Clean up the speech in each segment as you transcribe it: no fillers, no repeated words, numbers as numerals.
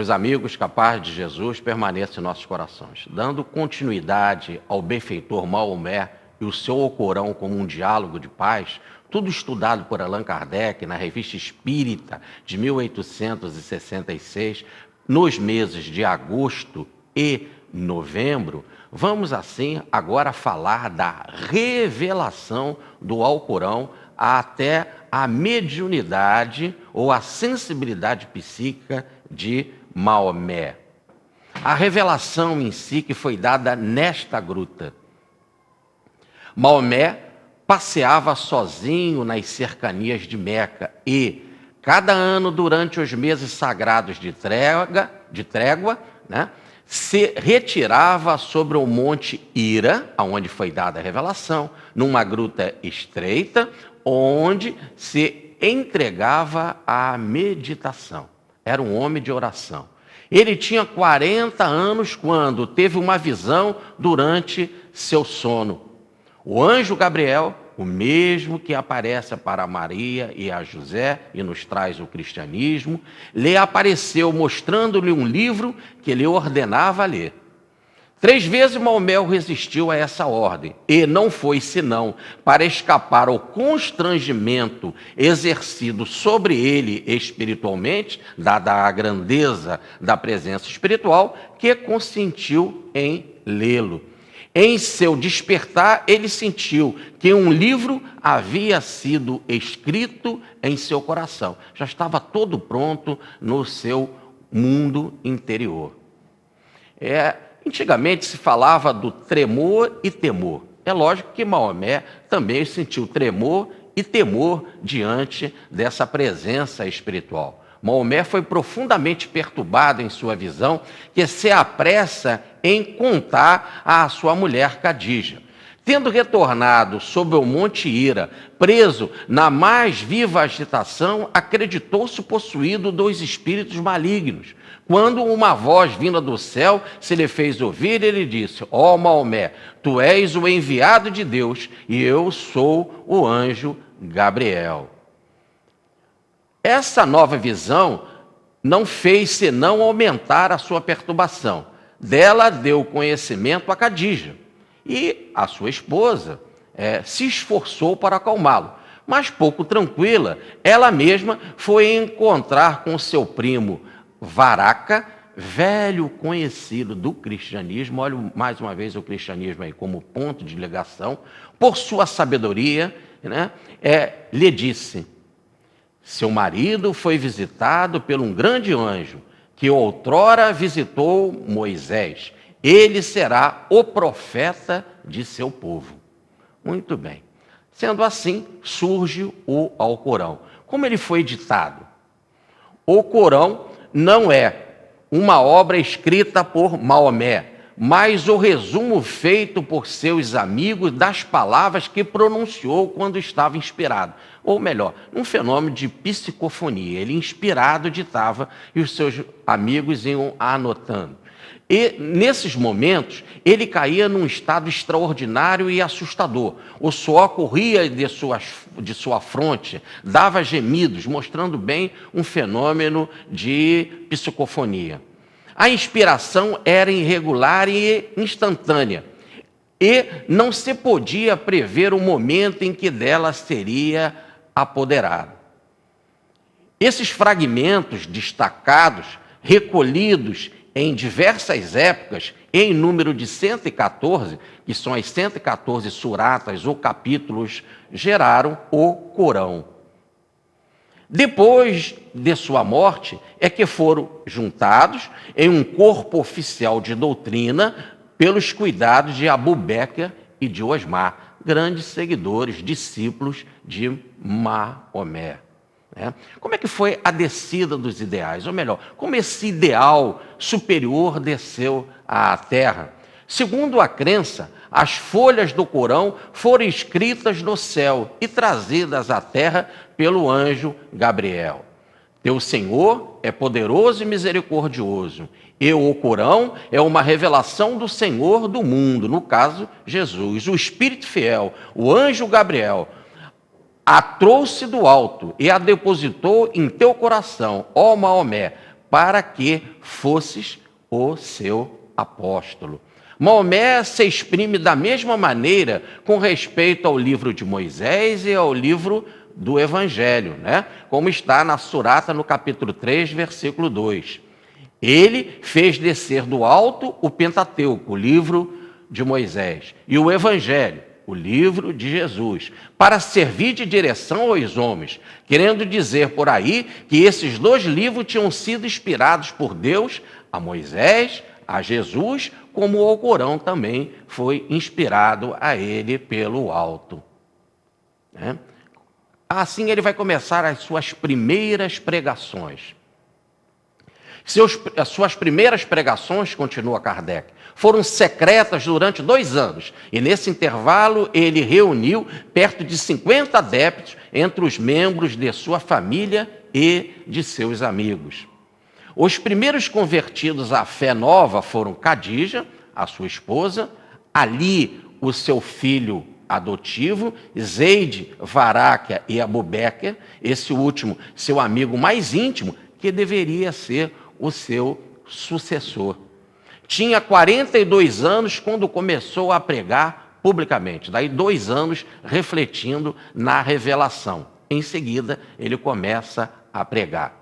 Meus amigos, que a paz de Jesus permaneça em nossos corações. Dando continuidade ao benfeitor Maomé e o seu Alcorão como um diálogo de paz, tudo estudado por Allan Kardec na Revista Espírita de 1866, nos meses de agosto e novembro, vamos assim agora falar da revelação do Alcorão até a mediunidade ou a sensibilidade psíquica de Maomé. A revelação em si que foi dada nesta gruta. Maomé passeava sozinho nas cercanias de Meca e, cada ano, durante os meses sagrados de trégua, se retirava sobre o Monte Hira, aonde foi dada a revelação, numa gruta estreita, onde se entregava à meditação. Era um homem de oração. Ele tinha 40 anos quando teve uma visão durante seu sono. O anjo Gabriel, o mesmo que aparece para Maria e a José e nos traz o cristianismo, lhe apareceu mostrando-lhe um livro que lhe ordenava ler. 3 vezes Maomé resistiu a essa ordem, e não foi senão para escapar ao constrangimento exercido sobre ele espiritualmente, dada a grandeza da presença espiritual, que consentiu em lê-lo. Em seu despertar, ele sentiu que um livro havia sido escrito em seu coração. Já estava todo pronto no seu mundo interior. Antigamente se falava do tremor e temor. É lógico que Maomé também sentiu tremor e temor diante dessa presença espiritual. Maomé foi profundamente perturbado em sua visão, que se apressa em contar à sua mulher Khadija. Tendo retornado sob o Monte Hira, preso na mais viva agitação, acreditou-se possuído dos espíritos malignos. Quando uma voz vinda do céu se lhe fez ouvir, ele disse: ó Maomé, tu és o enviado de Deus e eu sou o anjo Gabriel. Essa nova visão não fez senão aumentar a sua perturbação. Dela deu conhecimento a Khadija. E a sua esposa se esforçou para acalmá-lo. Mas pouco tranquila, ela mesma foi encontrar com seu primo Varaka, velho conhecido do cristianismo. Olha mais uma vez o cristianismo aí como ponto de ligação. Por sua sabedoria, lhe disse: seu marido foi visitado por um grande anjo, que outrora visitou Moisés. Ele será o profeta de seu povo. Muito bem. Sendo assim, surge o Alcorão. Como ele foi editado? O Corão não é uma obra escrita por Maomé, mas o resumo feito por seus amigos das palavras que pronunciou quando estava inspirado. Ou melhor, um fenômeno de psicofonia. Ele, inspirado, ditava e os seus amigos iam anotando. E, nesses momentos, ele caía num estado extraordinário e assustador. O suor corria de sua fronte, dava gemidos, mostrando bem um fenômeno de psicofonia. A inspiração era irregular e instantânea, e não se podia prever o momento em que dela seria apoderado. Esses fragmentos destacados, recolhidos em diversas épocas, em número de 114, que são as 114 suratas ou capítulos, geraram o Corão. Depois de sua morte, é que foram juntados em um corpo oficial de doutrina pelos cuidados de Abu Bekr e de Osmar, grandes seguidores, discípulos de Maomé. Como é que foi a descida dos ideais? Ou melhor, como esse ideal superior desceu à terra? Segundo a crença, as folhas do Corão foram escritas no céu e trazidas à terra pelo anjo Gabriel. Teu Senhor é poderoso e misericordioso, e o Corão é uma revelação do Senhor do mundo, no caso, Jesus. O Espírito fiel, o anjo Gabriel, a trouxe do alto e a depositou em teu coração, ó Maomé, para que fosses o seu apóstolo. Maomé se exprime da mesma maneira com respeito ao livro de Moisés e ao livro do Evangelho, né? Como está na Surata, no capítulo 3, versículo 2. Ele fez descer do alto o Pentateuco, o livro de Moisés, e o Evangelho, o livro de Jesus, para servir de direção aos homens, querendo dizer por aí que esses dois livros tinham sido inspirados por Deus a Moisés, a Jesus, como o Alcorão também foi inspirado a ele pelo alto. Assim ele vai começar as suas primeiras pregações. As suas primeiras pregações, continua Kardec, foram secretas durante 2 anos. E nesse intervalo ele reuniu perto de 50 adeptos entre os membros de sua família e de seus amigos. Os primeiros convertidos à fé nova foram Khadija, a sua esposa, Ali, o seu filho adotivo, Zeid, Varáquia e Abubeker, esse último, seu amigo mais íntimo, que deveria ser o seu sucessor. Tinha 42 anos quando começou a pregar publicamente. Daí 2 anos refletindo na revelação. Em seguida, ele começa a pregar.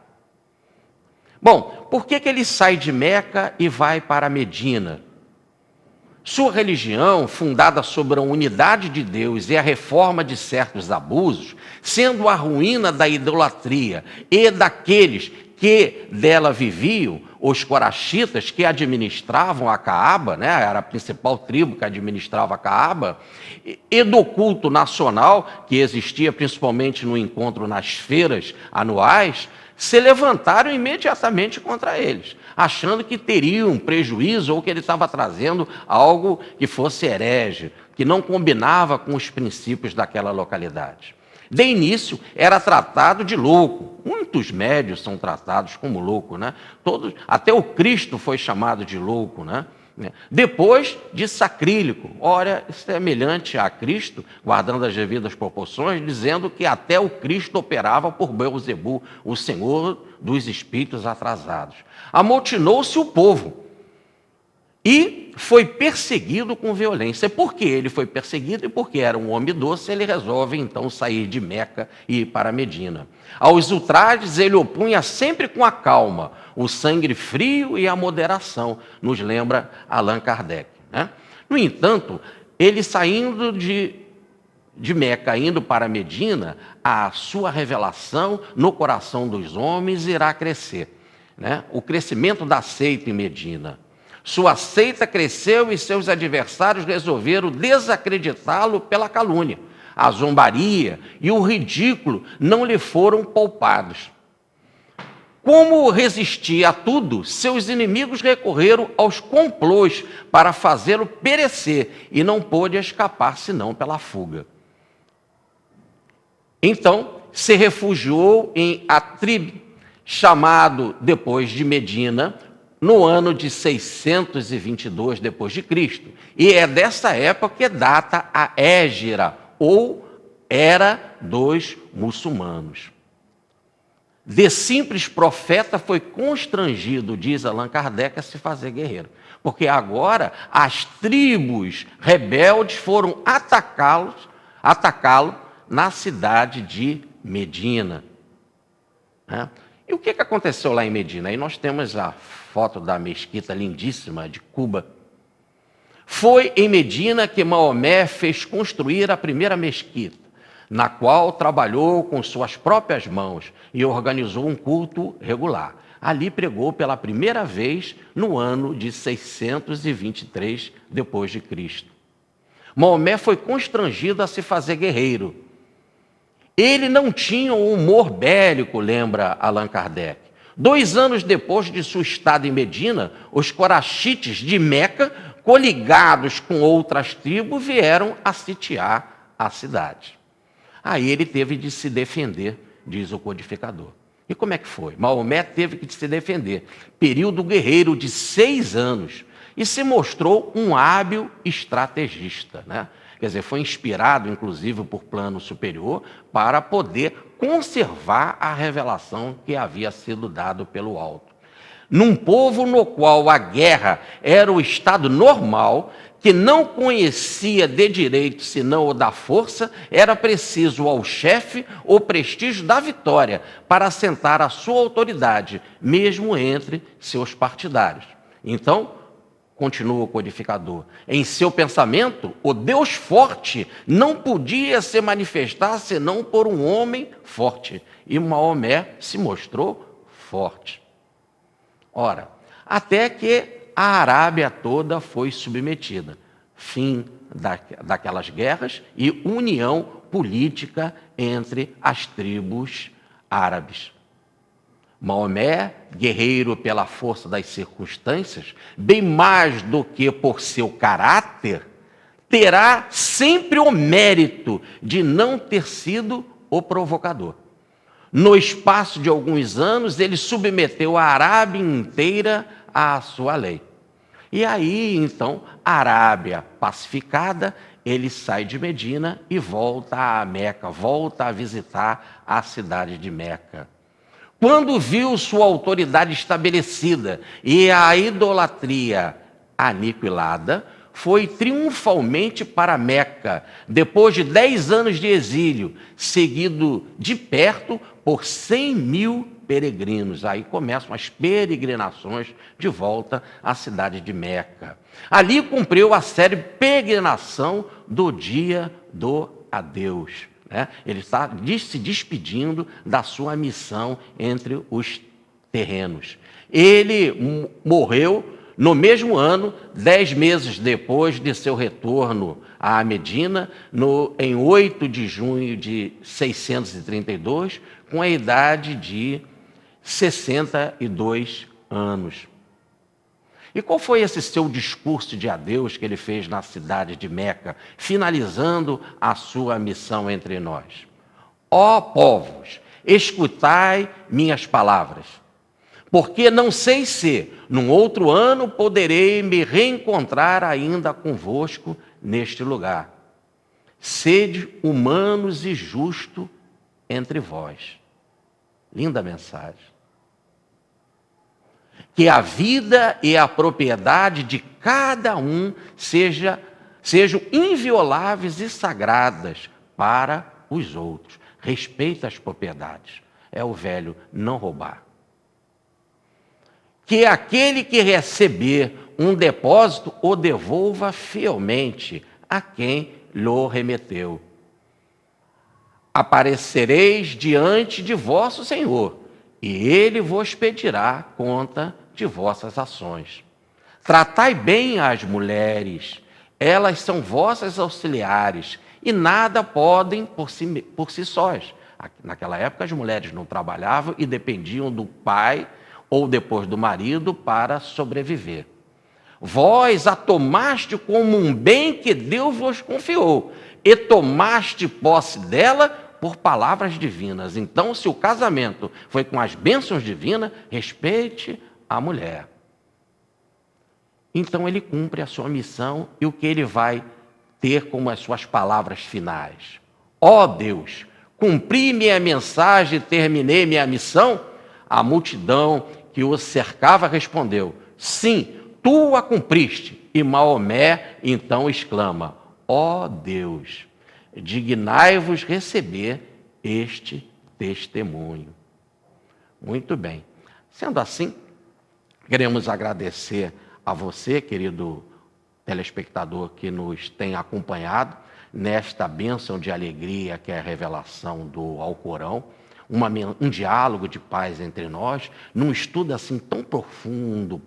Bom, por que ele sai de Meca e vai para Medina? Sua religião, fundada sobre a unidade de Deus e a reforma de certos abusos, sendo a ruína da idolatria e daqueles que dela viviam, os coraxitas que administravam a Caaba, né, era a principal tribo que administrava a Caaba, e do culto nacional, que existia principalmente no encontro nas feiras anuais, se levantaram imediatamente contra eles, achando que teriam prejuízo ou que ele estava trazendo algo que fosse herege, que não combinava com os princípios daquela localidade. De início, era tratado de louco. Muitos médios são tratados como louco, né? Até o Cristo foi chamado de louco, né? Depois de sacrílego, ora, semelhante a Cristo, guardando as devidas proporções, dizendo que até o Cristo operava por Beelzebu, o senhor dos espíritos atrasados. Amotinou-se o povo e foi perseguido com violência. Por que ele foi perseguido? E porque era um homem doce, ele resolve então sair de Meca e ir para Medina. Aos ultrajes ele opunha sempre com a calma, o sangue frio e a moderação, nos lembra Allan Kardec, né? No entanto, ele saindo de Meca, indo para Medina, a sua revelação no coração dos homens irá crescer, né? O crescimento da seita em Medina. Sua seita cresceu e seus adversários resolveram desacreditá-lo pela calúnia. A zombaria e o ridículo não lhe foram poupados. Como resistir a tudo, seus inimigos recorreram aos complôs para fazê-lo perecer e não pôde escapar senão pela fuga. Então, se refugiou em Atrib, chamado depois de Medina, no ano de 622 depois de Cristo. E é dessa época que data a Hégira, ou Era dos Muçulmanos. De simples profeta foi constrangido, diz Allan Kardec, a se fazer guerreiro. Porque agora as tribos rebeldes foram atacá-lo na cidade de Medina. E o que aconteceu lá em Medina? Aí nós temos a foto da mesquita lindíssima de Cuba. Foi em Medina que Maomé fez construir a primeira mesquita, na qual trabalhou com suas próprias mãos e organizou um culto regular. Ali pregou pela primeira vez no ano de 623 depois de Cristo. Maomé foi constrangido a se fazer guerreiro. Ele não tinha um humor bélico, lembra Allan Kardec. 2 anos depois de sua estada em Medina, os coraxites de Meca, coligados com outras tribos, vieram a sitiar a cidade. Aí ele teve de se defender, diz o codificador. E como é que foi? Maomé teve que se defender. Período guerreiro de 6 anos. E se mostrou um hábil estrategista, né? Quer dizer, foi inspirado, inclusive, por plano superior, para poder conservar a revelação que havia sido dado pelo alto. Num povo no qual a guerra era o estado normal, que não conhecia de direito senão o da força, era preciso ao chefe o prestígio da vitória para assentar a sua autoridade, mesmo entre seus partidários. Então, continua o codificador, em seu pensamento, o Deus forte não podia se manifestar senão por um homem forte. E Maomé se mostrou forte. Ora, até que a Arábia toda foi submetida. Fim daquelas guerras e união política entre as tribos árabes. Maomé, guerreiro pela força das circunstâncias, bem mais do que por seu caráter, terá sempre o mérito de não ter sido o provocador. No espaço de alguns anos, ele submeteu a Arábia inteira à sua lei. E aí, então, a Arábia pacificada, ele sai de Medina e volta a Meca, volta a visitar a cidade de Meca. Quando viu sua autoridade estabelecida e a idolatria aniquilada, foi triunfalmente para Meca, depois de 10 anos de exílio, seguido de perto por 100.000 peregrinos. Aí começam as peregrinações de volta à cidade de Meca. Ali cumpriu a série peregrinação do dia do adeus. Ele está se despedindo da sua missão entre os terrenos. Ele morreu no mesmo ano, 10 meses depois de seu retorno à Medina, em 8 de junho de 632, com a idade de 62 anos. E qual foi esse seu discurso de adeus que ele fez na cidade de Meca, finalizando a sua missão entre nós? Ó povos, escutai minhas palavras, porque não sei se, num outro ano, poderei me reencontrar ainda convosco neste lugar. Sede humanos e justos entre vós. Linda mensagem. Que a vida e a propriedade de cada um sejam invioláveis e sagradas para os outros. Respeita as propriedades. É o velho não roubar. Que aquele que receber um depósito o devolva fielmente a quem lhe remeteu. Aparecereis diante de vosso Senhor, e ele vos pedirá conta de vossas ações. Tratai bem as mulheres, elas são vossas auxiliares, e nada podem por si sós. Naquela época as mulheres não trabalhavam e dependiam do pai ou depois do marido para sobreviver. Vós a tomaste como um bem que Deus vos confiou, e tomaste posse dela por palavras divinas. Então, se o casamento foi com as bênçãos divinas, respeite a mulher. Então ele cumpre a sua missão e o que ele vai ter como as suas palavras finais. Ó Deus, cumpri minha mensagem e terminei minha missão? A multidão que o cercava respondeu, sim, tu a cumpriste. E Maomé então exclama, ó Deus, dignai-vos receber este testemunho. Muito bem. Sendo assim, queremos agradecer a você, querido telespectador, que nos tem acompanhado nesta bênção de alegria que é a revelação do Alcorão, um diálogo de paz entre nós, num estudo assim tão profundo,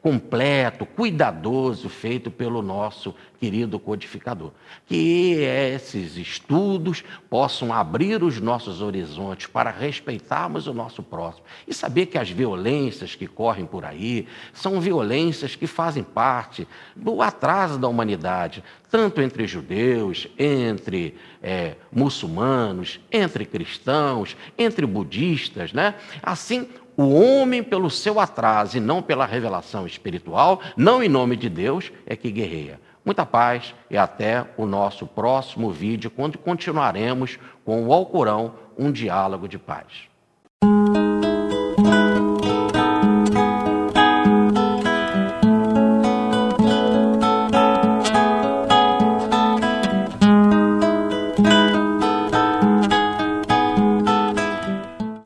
completo, cuidadoso, feito pelo nosso querido codificador. Que esses estudos possam abrir os nossos horizontes para respeitarmos o nosso próximo e saber que as violências que correm por aí são violências que fazem parte do atraso da humanidade, tanto entre judeus, entre muçulmanos, entre cristãos, entre budistas, né? Assim, o homem, pelo seu atraso e não pela revelação espiritual, não em nome de Deus, é que guerreia. Muita paz e até o nosso próximo vídeo, quando continuaremos com o Alcorão, um diálogo de paz.